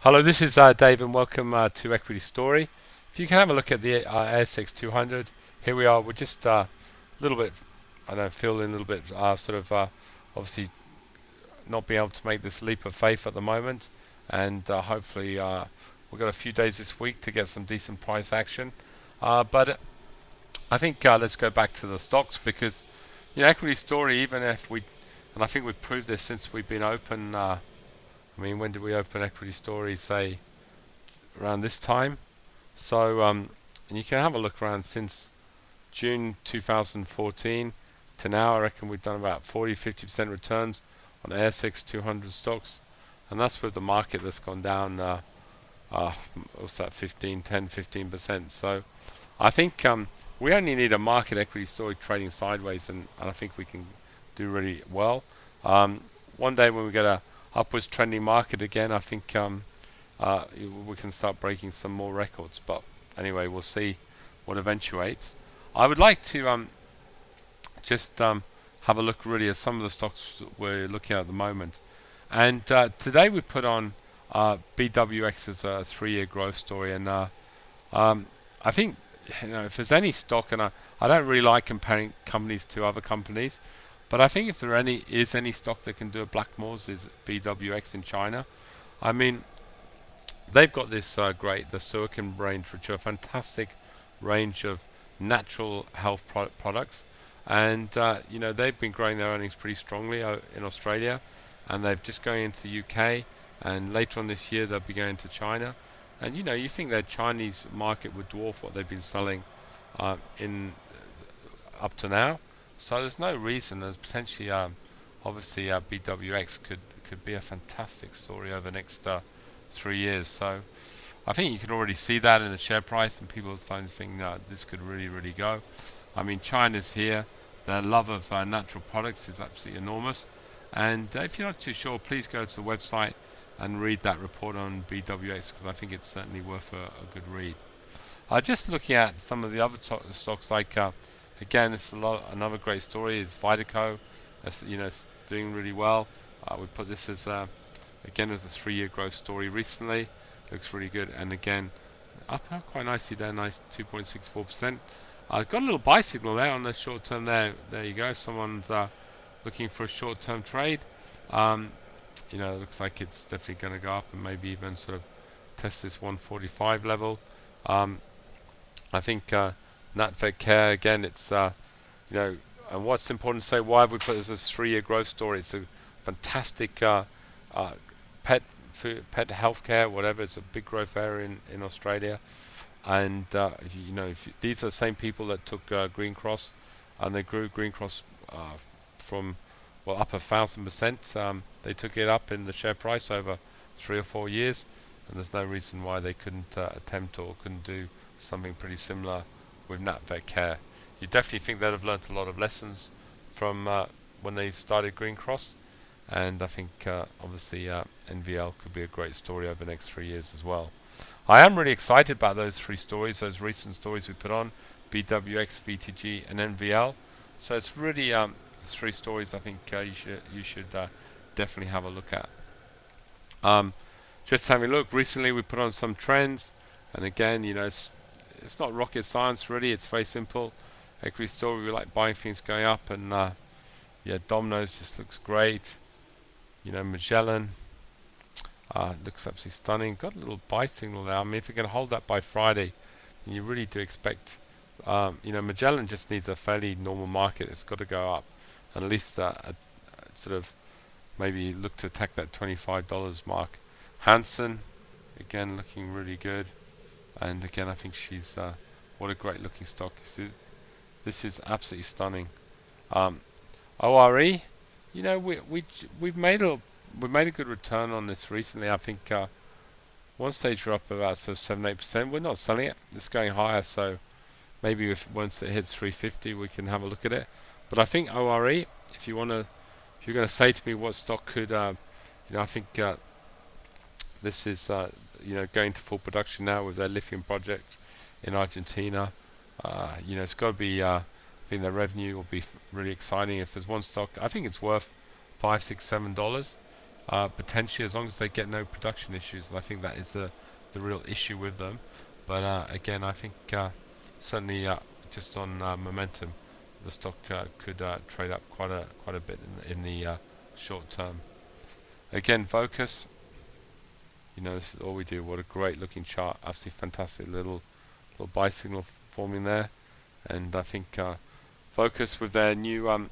Hello, this is Dave, and welcome to Equity Story. If you can have a look at the ASX 200, here we are. We're just a little bit, I don't know, feeling a little bit obviously not being able to make this leap of faith at the moment, and hopefully we've got a few days this week to get some decent price action. But I think let's go back to the stocks because Equity Story, even if we, and I think we've proved this since we've been open. I mean, when did we open Equity Story? Say around this time. So, and you can have a look around since June 2014 to now. I reckon we've done about 40-50% returns on ASX 200 stocks, and that's with the market that's gone down. What's that? 15%. So, I think we only need a market equity story trading sideways, and I think we can do really well. Um, One day when we get a upwards trending market again, I think we can start breaking some more records. But anyway, we'll see what eventuates. I would like to just have a look really at some of the stocks we're looking at the moment. And today we put on BWX as a 3-year growth story, and I think if there's any stock, and I don't really like comparing companies to other companies, but I think if there is any stock that can do a Blackmores is BWX in China. I mean, they've got this the Suican range, which are a fantastic range of natural health products, and they've been growing their earnings pretty strongly in Australia, and they're just going into the UK, and later on this year they'll be going to China, and you think their Chinese market would dwarf what they've been selling in up to now, so there's no reason. There's potentially obviously BWX could be a fantastic story over the next 3 years. So I think you can already see that in the share price, and people are starting to think this could really go. I mean, China's here. Their love of natural products is absolutely enormous. And if you're not too sure, please go to the website and read that report on BWX, because I think it's certainly worth a good read. Just looking at some of the other stocks, like again, this is another great story. Is Vitaco, it's doing really well. We put this as again as a 3-year growth story recently. Looks really good, and again up quite nicely there, nice 2.64%. I've got a little buy signal there on the short term there. There you go. Someone's looking for a short term trade. Um, it looks like it's definitely going to go up and maybe even sort of test this 145 level. Um, I think NatVet Care again. It's and what's important to say, why have we put this as a 3-year growth story? It's a fantastic uh, pet food, pet healthcare, whatever. It's a big growth area in Australia, and if these are the same people that took Green Cross, and they grew Green Cross from up 1,000%. They took it up in the share price over 3 or 4 years, and there's no reason why they couldn't attempt or couldn't do something pretty similar with NatVet Care. You definitely think they'd have learnt a lot of lessons from when they started Green Cross, and I think obviously NVL could be a great story over the next 3 years as well. I am really excited about those 3 stories, those recent stories we put on, BWX, VTG, and NVL. So it's really 3 stories I think you should definitely have a look at. Um, just having a look, recently we put on some trends, and again, it's not rocket science really. It's very simple. Equity story, we like buying things going up, and yeah, Domino's just looks great. Magellan looks absolutely stunning. Got a little buy signal there. I mean, if we can hold that by Friday, then you really do expect. Magellan just needs a fairly normal market. It's got to go up, and at least sort of maybe look to attack that $25 mark. Hansen, again, looking really good, and again, I think she's what a great looking stock. This is absolutely stunning. Um, ORE, we've made a good return on this recently. I think one stage we're up about sort of 7-8%. We're not selling it. It's going higher, so maybe if once it hits 350, we can have a look at it. But I think ORE, if you're going to say to me what stock could, I think this is going to full production now with their lithium project in Argentina. It's got to be. I think their revenue will be really exciting. If there's one stock, I think it's worth $5, $6, $7. potentially, as long as they get no production issues. And I think that is the real issue with them. But again, I think certainly just on momentum, the stock could trade up quite a bit in the short term. Again, Focus, this is all we do. What a great looking chart, absolutely fantastic little buy signal forming there. And I think Focus with their new,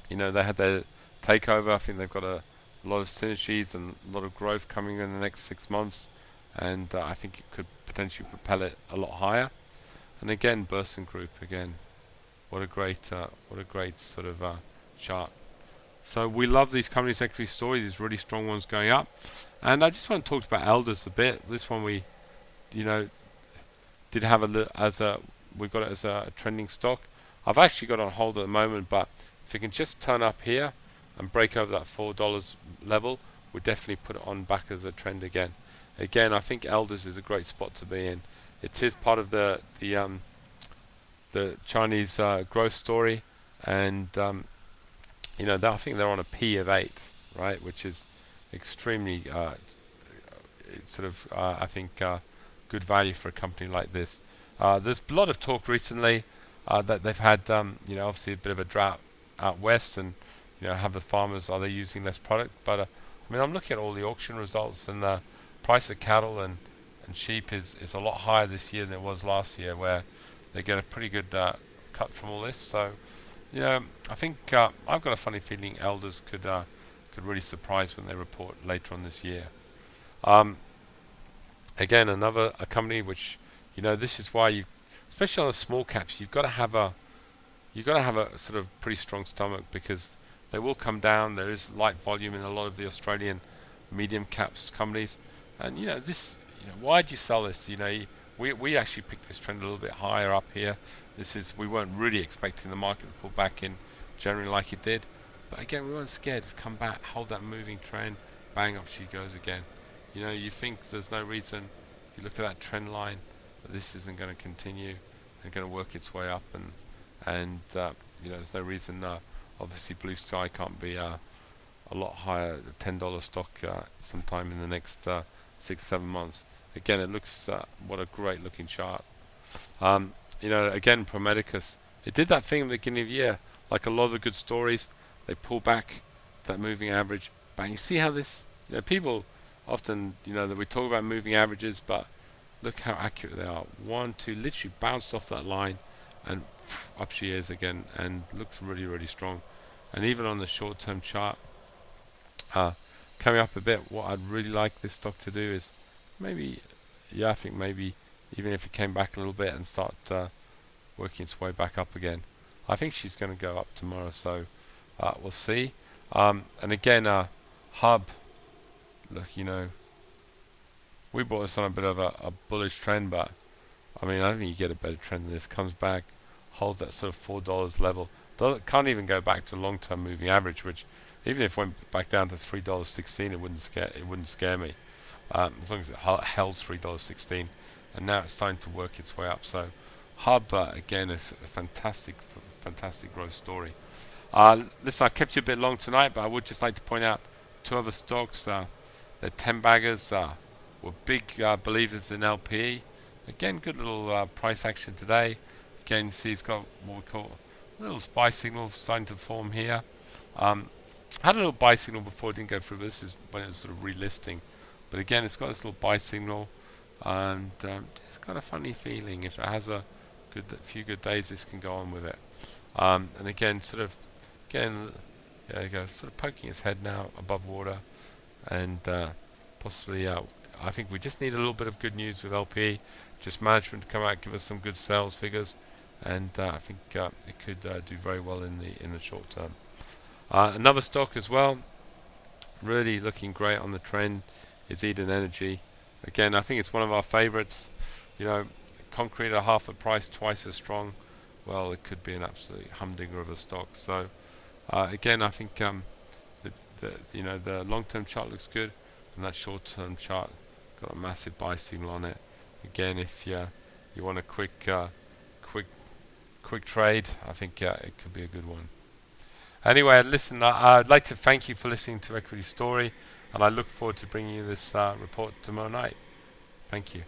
they had their takeover. I think they've got a lot of synergies and a lot of growth coming in the next 6 months, and I think it could potentially propel it a lot higher. And again, Burson Group again, what a great sort of chart. So we love these companies' equity stories, these really strong ones going up. And I just want to talk about Elders a bit. This one we, did have we've got it as a trending stock. I've actually got it on hold at the moment, but if it can just turn up here and break over that $4 level, we'll definitely put it on back as a trend again. Again, I think Elders is a great spot to be in. It is part of the Chinese growth story, and I think they're on a P of 8, right, which is extremely I think good value for a company like this. There's a lot of talk recently that they've had obviously a bit of a drought out west, and have the farmers, are they using less product? But I mean, I'm looking at all the auction results, and the price of cattle and sheep is a lot higher this year than it was last year, where they get a pretty good cut from all this. So I think I've got a funny feeling Elders could really surprise when they report later on this year. Again, a company which this is why especially on the small caps, you've got to have a sort of pretty strong stomach, because they will come down. There is light volume in a lot of the Australian medium caps companies, and why do you sell this? We actually picked this trend a little bit higher up here. We weren't really expecting the market to pull back in January like it did, but again, we weren't scared. It's come back, hold that moving trend, bang, up she goes again. You think there's no reason, if you look at that trend line, that this isn't going to continue and going to work its way up, and there's no reason obviously Blue Sky can't be a lot higher, $10 stock sometime in the next 6-7 months. Again, it looks what a great looking chart. Again, for Medicus, it did that thing at the beginning of the year, like a lot of the good stories, they pull back that moving average. Bang, you see how this, people often, that we talk about moving averages, but look how accurate they are. 1, 2, literally bounced off that line, and up she is again, and looks really, really strong. And even on the short-term chart, coming up a bit, what I'd really like this stock to do is I think maybe even if it came back a little bit and start working its way back up again. I think she's going to go up tomorrow, so we'll see. And again, Hub, look, we bought this on a bit of a bullish trend, but I mean, I don't think you get a better trend than this. Comes back, holds that sort of $4 level. Can't even go back to long-term moving average, which even if it went back down to $3.16, it wouldn't scare me, as long as it held $3.16. And now it's starting to work its way up. So Hub again is a fantastic growth story. Listen, I kept you a bit long tonight, but I would just like to point out two other stocks. The 10 baggers were big believers in LPE. Again, good little price action today. Again, you see it's got what we call a little buy signal starting to form here. Had a little buy signal before it didn't go through. This is when it was sort of relisting. But again, it's got this little buy signal, and it's got a funny feeling. If it has a few good days, this can go on with it. And again, there you go, sort of poking its head now above water, and possibly, I think we just need a little bit of good news with LPE, just management to come out, give us some good sales figures, and I think it could do very well in the short term. Another stock as well, really looking great on the trend, is Eden Energy. Again, I think it's one of our favorites. Concrete at half the price, twice as strong. Well, it could be an absolute humdinger of a stock. So again, I think the long-term chart looks good, and that short-term chart got a massive buy signal on it. Again, if you want a quick trade, I think it could be a good one. Anyway, listen, I'd like to thank you for listening to Equity Story, and I look forward to bringing you this report tomorrow night. Thank you.